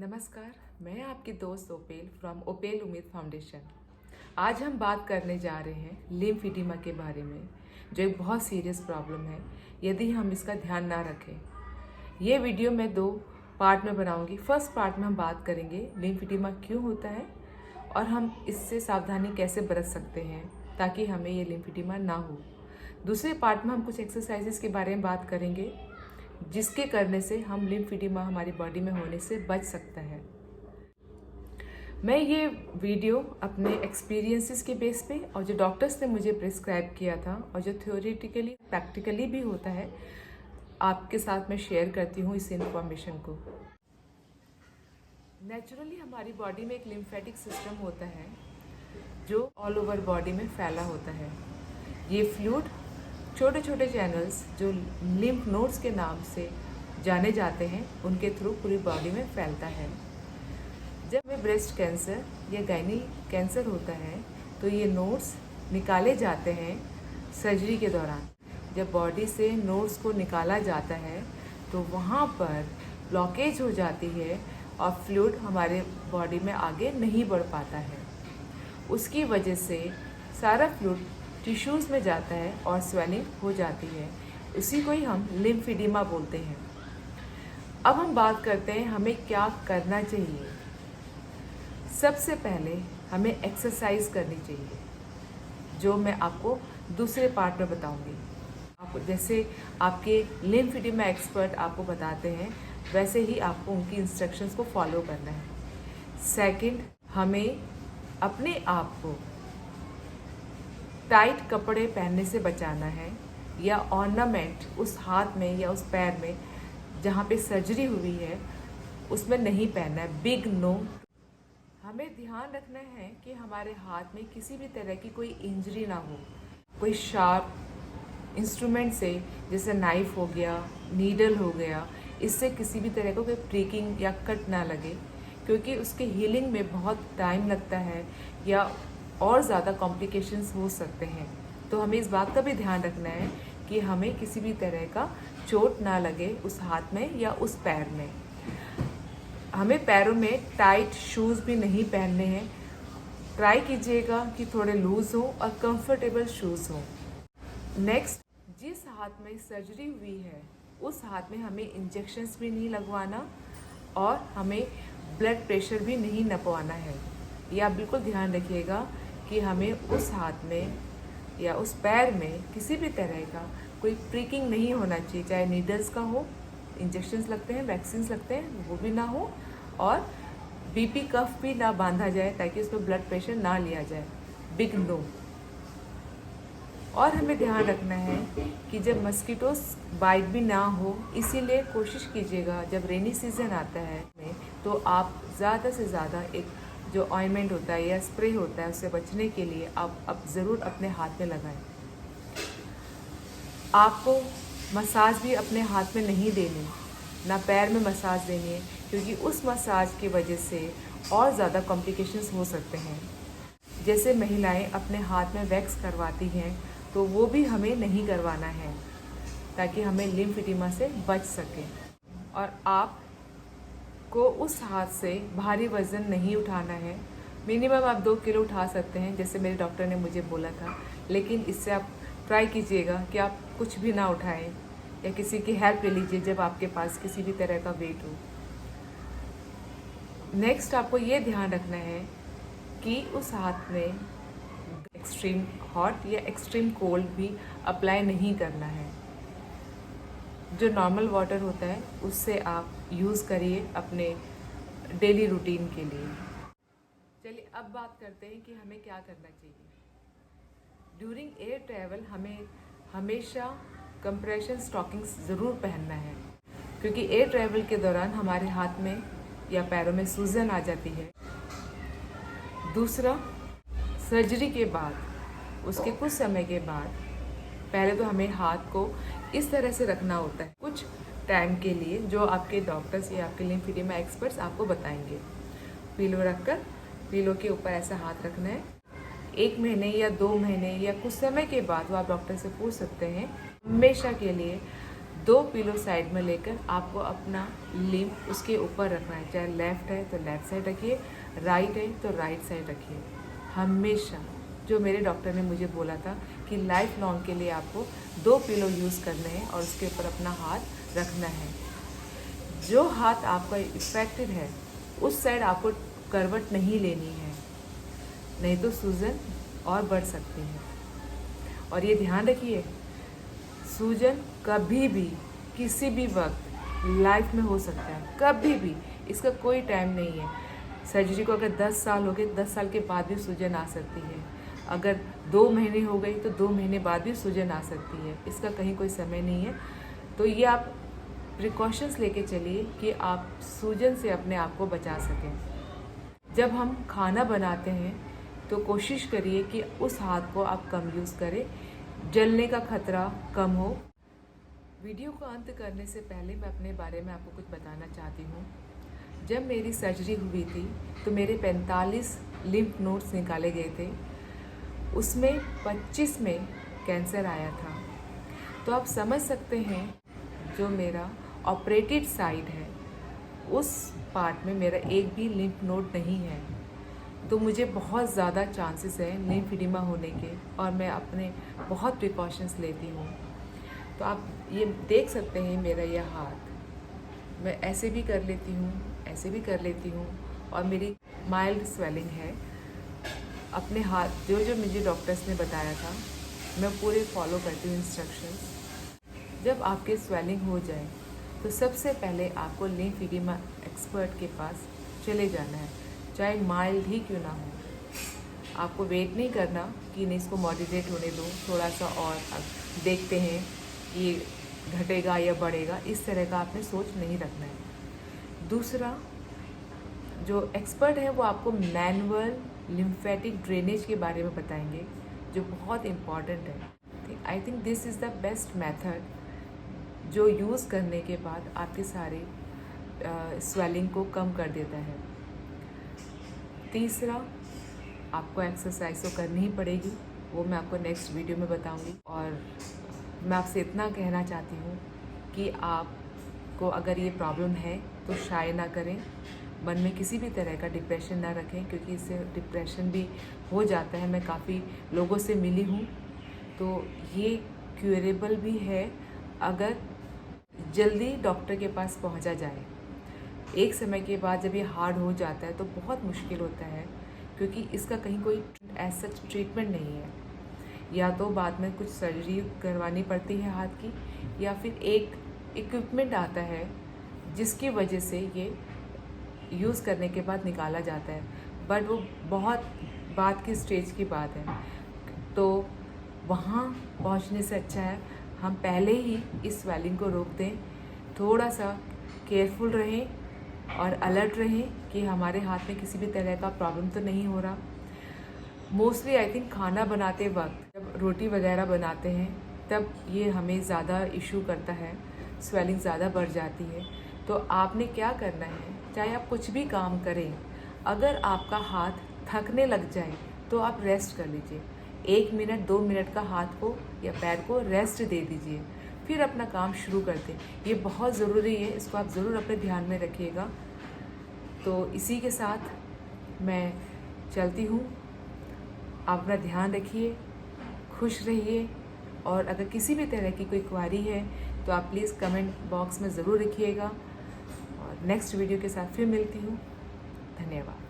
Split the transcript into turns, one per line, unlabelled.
नमस्कार, मैं आपकी दोस्त ओपेल फ्रॉम ओपेल उम्मीद फाउंडेशन। आज हम बात करने जा रहे हैं लिम्फेडिमा के बारे में, जो एक बहुत सीरियस प्रॉब्लम है यदि हम इसका ध्यान ना रखें। ये वीडियो मैं 2 पार्ट में बनाऊंगी। फर्स्ट पार्ट में हम बात करेंगे लिम्फेडिमा क्यों होता है और हम इससे सावधानी कैसे बरत सकते हैं ताकि हमें ये लिम्फेडिमा ना हो। दूसरे पार्ट में हम कुछ एक्सरसाइजेस के बारे में बात करेंगे जिसके करने से हम लिम्फेडिमा हमारी बॉडी में होने से बच सकता है। मैं ये वीडियो अपने एक्सपीरियंसेस के बेस पे और जो डॉक्टर्स ने मुझे प्रिस्क्राइब किया था और जो थ्योरेटिकली प्रैक्टिकली भी होता है आपके साथ मैं शेयर करती हूँ इस इंफॉर्मेशन को। नेचुरली हमारी बॉडी में एक लिम्फेटिक सिस्टम होता है जो ऑल ओवर बॉडी में फैला होता है। ये फ्लूइड छोटे छोटे चैनल्स जो लिम्फ नोड्स के नाम से जाने जाते हैं उनके थ्रू पूरी बॉडी में फैलता है। जब में ब्रेस्ट कैंसर या गायनी कैंसर होता है तो ये नोड्स निकाले जाते हैं सर्जरी के दौरान। जब बॉडी से नोड्स को निकाला जाता है तो वहाँ पर ब्लॉकेज हो जाती है और फ्लूइड हमारे बॉडी में आगे नहीं बढ़ पाता है। उसकी वजह से सारा फ्लूइड टिश्यूज़ में जाता है और स्वेलिंग हो जाती है। उसी को ही हम लिम्फेडिमा बोलते हैं। अब हम बात करते हैं हमें क्या करना चाहिए। सबसे पहले हमें एक्सरसाइज करनी चाहिए, जो मैं आपको दूसरे पार्ट में बताऊंगी। आपको जैसे आपके लिम्फेडिमा एक्सपर्ट आपको बताते हैं वैसे ही आपको उनकी इंस्ट्रक्शंस को फॉलो करना है। सेकंड, हमें अपने आप को टाइट कपड़े पहनने से बचाना है या ऑर्नामेंट उस हाथ में या उस पैर में जहाँ पे सर्जरी हुई है उसमें नहीं पहनना है। Big no. हमें ध्यान रखना है कि हमारे हाथ में किसी भी तरह की कोई इंजरी ना हो। कोई शार्प इंस्ट्रूमेंट से जैसे नाइफ हो गया, नीडल हो गया, इससे किसी भी तरह का कोई प्रिकिंग या कट ना लगे, क्योंकि उसके हीलिंग में बहुत टाइम लगता है या और ज़्यादा कॉम्प्लिकेशंस हो सकते हैं। तो हमें इस बात का भी ध्यान रखना है कि हमें किसी भी तरह का चोट ना लगे उस हाथ में या उस पैर में। हमें पैरों में टाइट शूज़ भी नहीं पहनने हैं। ट्राई कीजिएगा कि थोड़े लूज़ हो और कंफर्टेबल शूज़ हो। नेक्स्ट, जिस हाथ में सर्जरी हुई है उस हाथ में हमें इंजेक्शंस भी नहीं लगवाना और हमें ब्लड प्रेशर भी नहीं नपवाना है। ये आप बिल्कुल ध्यान रखिएगा कि हमें उस हाथ में या उस पैर में किसी भी तरह का कोई प्रिकिंग नहीं होना चाहिए, चाहे नीडल्स का हो, इंजेक्शंस लगते हैं, वैक्सीन्स लगते हैं, वो भी ना हो, और बीपी कफ भी ना बांधा जाए ताकि उसमें ब्लड प्रेशर ना लिया जाए। Big no. और हमें ध्यान रखना है कि जब मस्कीटोस बाइट भी ना हो, इसीलिए कोशिश कीजिएगा जब रेनी सीजन आता है तो आप ज़्यादा से ज़्यादा एक जो ऑइंटमेंट होता है या स्प्रे होता है उससे बचने के लिए आप अब ज़रूर अपने हाथ में लगाएं। आपको मसाज भी अपने हाथ में नहीं देनी, ना पैर में मसाज देनी है, क्योंकि उस मसाज की वजह से और ज़्यादा कॉम्प्लिकेशंस हो सकते हैं। जैसे महिलाएं अपने हाथ में वैक्स करवाती हैं तो वो भी हमें नहीं करवाना है ताकि हमें लिम्फेडिमा से बच सके। और आप को उस हाथ से भारी वज़न नहीं उठाना है। मिनिमम आप 2 किलो उठा सकते हैं जैसे मेरे डॉक्टर ने मुझे बोला था, लेकिन इससे आप ट्राई कीजिएगा कि आप कुछ भी ना उठाएं या किसी की हेल्प ले लीजिए जब आपके पास किसी भी तरह का वेट हो। नेक्स्ट, आपको ये ध्यान रखना है कि उस हाथ में एक्सट्रीम हॉट या एक्सट्रीम कोल्ड भी अप्लाई नहीं करना है। जो नॉर्मल वाटर होता है उससे आप यूज़ करिए अपने डेली रूटीन के लिए। चलिए अब बात करते हैं कि हमें क्या करना चाहिए। ड्यूरिंग एयर ट्रैवल हमें हमेशा कंप्रेशन स्टॉकिंग्स ज़रूर पहनना है, क्योंकि एयर ट्रैवल के दौरान हमारे हाथ में या पैरों में सूजन आ जाती है। दूसरा, सर्जरी के बाद उसके कुछ समय के बाद पहले तो हमें हाथ को इस तरह से रखना होता है कुछ टाइम के लिए, जो आपके डॉक्टर्स या आपके लिम्फेडिमा एक्सपर्ट्स आपको बताएंगे। पिलो रखकर पिलो के ऊपर ऐसा हाथ रखना है। 1 महीने या 2 महीने या कुछ समय के बाद वो आप डॉक्टर से पूछ सकते हैं। हमेशा के लिए 2 पिलो साइड में लेकर आपको अपना लिम्फ उसके ऊपर रखना है। चाहे लेफ़्ट है तो लेफ़्ट साइड रखिए, राइट है तो राइट साइड रखिए। हमेशा जो मेरे डॉक्टर ने मुझे बोला था कि लाइफ लॉन्ग के लिए आपको 2 पिलो यूज़ करने हैं और उसके ऊपर अपना हाथ रखना है। जो हाथ आपका इफेक्टेड है उस साइड आपको करवट नहीं लेनी है, नहीं तो सूजन और बढ़ सकती है। और ये ध्यान रखिए, सूजन कभी भी किसी भी वक्त लाइफ में हो सकता है, कभी भी, इसका कोई टाइम नहीं है। सर्जरी को अगर 10 साल हो गए, 10 साल के बाद भी सूजन आ सकती है। अगर 2 महीने हो गई तो 2 महीने बाद भी सूजन आ सकती है, इसका कहीं कोई समय नहीं है। तो ये आप प्रिकॉशंस लेके चलिए कि आप सूजन से अपने आप को बचा सकें। जब हम खाना बनाते हैं तो कोशिश करिए कि उस हाथ को आप कम यूज़ करें, जलने का खतरा कम हो। वीडियो को अंत करने से पहले मैं अपने बारे में आपको कुछ बताना चाहती हूँ। जब मेरी सर्जरी हुई थी तो मेरे 45 लिम्फ नोड्स निकाले गए थे, उसमें 25 में कैंसर आया था। तो आप समझ सकते हैं, जो मेरा ऑपरेटेड साइड है उस पार्ट में मेरा एक भी लिम्फ नोड नहीं है। तो मुझे बहुत ज़्यादा चांसेस हैं लिम्फेडिमा होने के, और मैं अपने बहुत प्रिकॉशंस लेती हूँ। तो आप ये देख सकते हैं मेरा यह हाथ, मैं ऐसे भी कर लेती हूँ, ऐसे भी कर लेती हूँ, और मेरी माइल्ड स्वेलिंग है। अपने हाथ जो जो मुझे डॉक्टर्स ने बताया था मैं पूरे फॉलो करती हूँ इंस्ट्रक्शंस। जब आपके स्वेलिंग हो जाए तो सबसे पहले आपको लिम्फेडिमा एक्सपर्ट के पास चले जाना है, चाहे माइल्ड ही क्यों ना हो। आपको वेट नहीं करना कि नहीं इसको मॉडरेट होने दो, थोड़ा सा और देखते हैं ये घटेगा या बढ़ेगा, इस तरह का आपने सोच नहीं रखना है। दूसरा, जो एक्सपर्ट है वो आपको मैनुअल लिम्फेटिक ड्रेनेज के बारे में बताएंगे, जो बहुत इम्पॉर्टेंट है। I think this is the best method, जो यूज़ करने के बाद आपके सारे स्वेलिंग को कम कर देता है। तीसरा, आपको एक्सरसाइज तो करनी ही पड़ेगी, वो मैं आपको नेक्स्ट वीडियो में बताऊंगी। और मैं आपसे इतना कहना चाहती हूँ कि आपको अगर ये प्रॉब्लम है तो शाय ना करें, मन में किसी भी तरह का डिप्रेशन ना रखें, क्योंकि इससे डिप्रेशन भी हो जाता है। मैं काफ़ी लोगों से मिली हूँ, तो ये क्यूरेबल भी है अगर जल्दी डॉक्टर के पास पहुँचा जाए। एक समय के बाद जब ये हार्ड हो जाता है तो बहुत मुश्किल होता है, क्योंकि इसका कहीं कोई एज सच ट्रीटमेंट नहीं है। या तो बाद में कुछ सर्जरी करवानी पड़ती है हाथ की, या फिर एक इक्विपमेंट आता है जिसकी वजह से ये यूज़ करने के बाद निकाला जाता है, बट वो बहुत बाद की स्टेज की बात है। तो वहाँ पहुँचने से अच्छा है हम पहले ही इस स्वेलिंग को रोक दें, थोड़ा सा केयरफुल रहें और अलर्ट रहें कि हमारे हाथ में किसी भी तरह का प्रॉब्लम तो नहीं हो रहा। मोस्टली आई थिंक खाना बनाते वक्त, जब रोटी वगैरह बनाते हैं, तब ये हमें ज़्यादा इशू करता है, स्वेलिंग ज़्यादा बढ़ जाती है। तो आपने क्या करना है, चाहे आप कुछ भी काम करें, अगर आपका हाथ थकने लग जाए तो आप रेस्ट कर लीजिए। 1 मिनट 2 मिनट का हाथ को या पैर को रेस्ट दे दीजिए, फिर अपना काम शुरू कर दें। ये बहुत ज़रूरी है, इसको आप ज़रूर अपने ध्यान में रखिएगा। तो इसी के साथ मैं चलती हूँ। आप अपना ध्यान रखिए, खुश रहिए, और अगर किसी भी तरह की कोई क्वारी है तो आप प्लीज़ कमेंट बॉक्स में ज़रूर लिखिएगा। और नेक्स्ट वीडियो के साथ फिर मिलती हूँ। धन्यवाद।